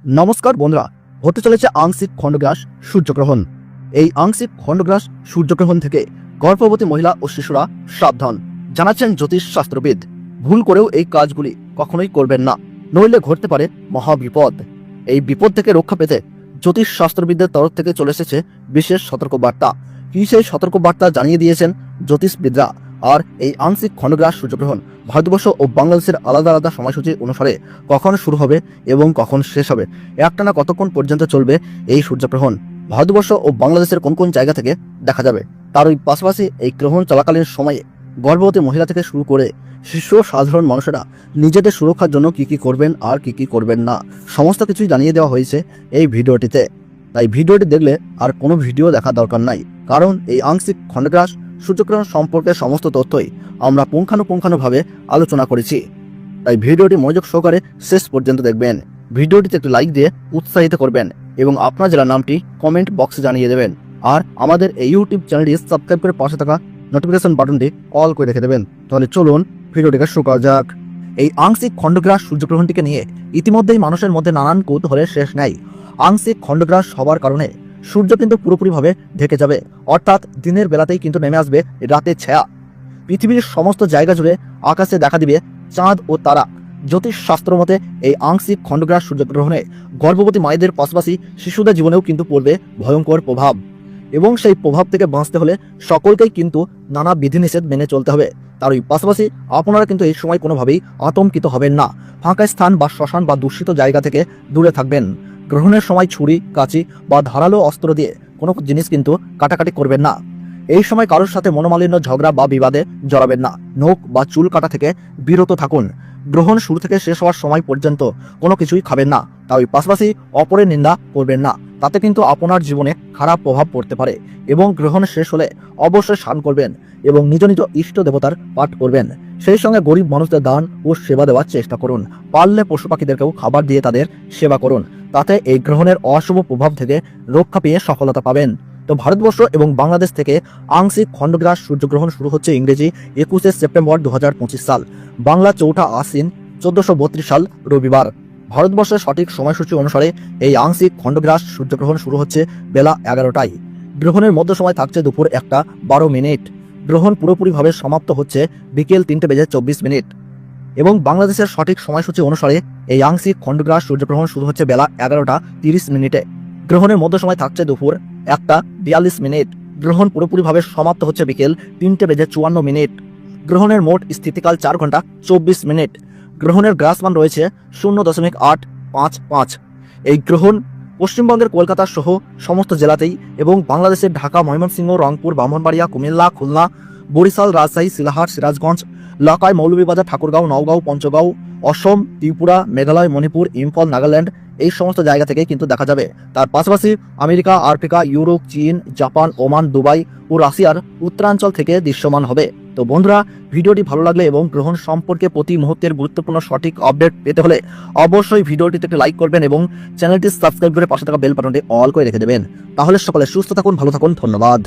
নমস্কার বন্ধুরা, হতে চলেছে আংশিক খণ্ডগ্রাস সূর্যগ্রহণ। এই আংশিক খণ্ডগ্রাস সূর্যগ্রহণ থেকে গর্ভবতী মহিলা ও শিশুরা সাবধান, জানাচ্ছেন জ্যোতিষ শাস্ত্রবিদ। ভুল করেও এই কাজগুলি কখনোই করবেন না, নইলে ঘটতে পারে মহাবিপদ। এই বিপদ থেকে রক্ষা পেতে জ্যোতিষ শাস্ত্রবিদদের তরফ থেকে চলে এসেছে বিশেষ সতর্কবার্তা। কি সেই সতর্কবার্তা জানিয়ে দিয়েছেন জ্যোতিষবিদরা। আর এই আংশিক খণ্ডগ্রাস সূর্যগ্রহণ ভারতবর্ষ ও বাংলাদেশের আলাদা আলাদা সময়সূচি অনুসারে কখন শুরু হবে এবং কখন শেষ হবে, একটানা কতক্ষণ পর্যন্ত চলবে এই সূর্যগ্রহণ, ভারতবর্ষ ও বাংলাদেশের কোন কোন জায়গা থেকে দেখা যাবে, তারই পাশাপাশি এই গ্রহণ চলাকালীন সময়ে গর্ভবতী মহিলা থেকে শুরু করে শিশু সাধারণ মানুষেরা নিজেদের সুরক্ষার জন্য কি কি করবেন আর কি কি করবেন না, সমস্ত কিছুই জানিয়ে দেওয়া হয়েছে এই ভিডিওটিতে। তাই ভিডিওটি দেখলে আর কোনো ভিডিও দেখা দরকার নাই, কারণ এই আংশিক খণ্ডগ্রাস সূর্যগ্রহণ সম্পর্কে সমস্ত তথ্যই আমরা পুঙ্খানুপুঙ্খানুভাবে আলোচনা করেছি। তাই ভিডিওটি মনোযোগ সহকারে শেষ পর্যন্ত দেখবেন। ভিডিওটিতে একটি লাইক দিয়ে উৎসাহিত করবেন এবং আপনার জেলার নামটি কমেন্ট বক্সে জানিয়ে দেবেন। আর আমাদের এই ইউটিউব চ্যানেলটি সাবস্ক্রাইব করে পাশে থাকা নোটিফিকেশন বাটনটি অল করে রেখে দেবেন। তাহলে চলুন ভিডিওটিকে শুরু করা যাক। এই আংশিক খণ্ডগ্রাস সূর্যগ্রহণটিকে নিয়ে ইতিমধ্যেই মানুষের মধ্যে নানান কৌতূহলের শেষ নেই। আংশিক খণ্ডগ্রাস হওয়ার কারণে সূর্য কিন্তু পুরোপুরিভাবে ঢেকে যাবে, অর্থাৎ দিনের বেলাতেই কিন্তু নেমে আসবে রাতের ছায়া। পৃথিবীর সমস্ত জায়গা জুড়ে আকাশে দেখা দিবে চাঁদ ও তারা। জ্যোতিষ শাস্ত্র মতে এই আংশিক খণ্ডগ্রাস সূর্যগ্রহণে গর্ভবতী মায়েদের পাশাপাশি শিশুদের জীবনেও কিন্তু পড়বে ভয়ঙ্কর প্রভাব, এবং সেই প্রভাব থেকে বাঁচতে হলে সকলকেই কিন্তু নানা বিধিনিষেধ মেনে চলতে হবে। তারই পাশাপাশি আপনারা কিন্তু এই সময় কোনোভাবেই আতঙ্কিত হবেন না। ফাঁকা স্থান বা শ্মশান বা দূষিত জায়গা থেকে দূরে থাকবেন। গ্রহণের সময় ছুরি, কাঁচি বা ধারালো অস্ত্র দিয়ে কোনো জিনিস কিন্তু কাটাকাটি করবেন না। এই সময় কারোর সাথে মনোমালিন্য, ঝগড়া বা বিবাদে জড়াবেন না। নখ বা চুল কাটা থেকে বিরত থাকুন। গ্রহণ শুরু থেকে শেষ হওয়ার সময় পর্যন্ত কোনো কিছুই খাবেন না। তাই পাশাপাশি অপরের নিন্দা করবেন না, তাতে কিন্তু আপনার জীবনে খারাপ প্রভাব পড়তে পারে। এবং গ্রহণ শেষ হলে অবশ্যই স্নান করবেন এবং নিজ নিজ ইষ্ট দেবতার পাঠ করবেন। সেই সঙ্গে গরিব মানুষদের দান ও সেবা দেওয়ার চেষ্টা করুন। পারলে পশু পাখিদেরকেও খাবার দিয়ে তাদের সেবা করুন, তাতে এই গ্রহণের অশুভ প্রভাব থেকে রক্ষা পেয়ে সফলতা পাবেন। তো ভারতবর্ষ এবং বাংলাদেশ থেকে আংশিক খণ্ডগ্রাস সূর্যগ্রহণ শুরু হচ্ছে ইংরেজি 21শে সেপ্টেম্বর 2025 সাল, বাংলা 4ঠা আশ্বিন 1432 সাল রবিবার। ভারতবর্ষের সঠিক সময়সূচি অনুসারে এই আংশিক খণ্ডগ্রাস সূর্যগ্রহণ শুরু হচ্ছে বেলা 11টায়। গ্রহণের মধ্য সময় থাকছে দুপুর 1:12। গ্রহণ পুরোপুরিভাবে সমাপ্ত হচ্ছে বিকেল 3:24। এবং বাংলাদেশের সঠিক সময়সূচি অনুসারে এই আংশিক খণ্ডগ্রাস সূর্যগ্রহণ শুরু হচ্ছে বেলা 11:30। গ্রহণের মধ্য সময় থাকছে দুপুর 1:42। গ্রহণ পুরোপুরিভাবে সমাপ্ত হচ্ছে বিকেল 3:54। গ্রহণের মোট স্থিতিকাল 4 ঘন্টা 24 মিনিট। গ্রহণের গ্রাসমান রয়েছে 0.855। এই গ্রহণ পশ্চিমবঙ্গের কলকাতা সহ সমস্ত জেলাতেই এবং বাংলাদেশের ঢাকা, ময়মনসিংহ, রংপুর, ব্রাহ্মণবাড়িয়া, কুমিল্লা, খুলনা, বরিশাল, রাজশাহী, সিলাহাট, সিরাজগঞ্জ, লাকাই, মৌলভীবাজার, ঠাকুরগাঁও, নওগাঁও, পঞ্চগাঁও, অসম, ত্রিপুরা, মেঘালয়, মণিপুর, ইম্ফল, নাগাল্যান্ড এই সমস্ত জায়গা থেকে কিন্তু দেখা যাবে। তার পাশাপাশি আমেরিকা, আফ্রিকা, ইউরোপ, চীন, জাপান, ওমান, দুবাই ও রাশিয়ার উত্তরাঞ্চল থেকে দৃশ্যমান হবে। তো বন্ধুরা, ভিডিওটি ভালো লাগলে এবং গ্রহণ সম্পর্কে প্রতি মুহূর্তের গুরুত্বপূর্ণ সঠিক আপডেট পেতে হলে অবশ্যই ভিডিওটিতে একটি লাইক করবেন এবং চ্যানেলটি সাবস্ক্রাইব করে পাশে থাকা বেল বাটনটি অল করে রেখে দেবেন। তাহলে সকলে সুস্থ থাকুন, ভালো থাকুন, ধন্যবাদ।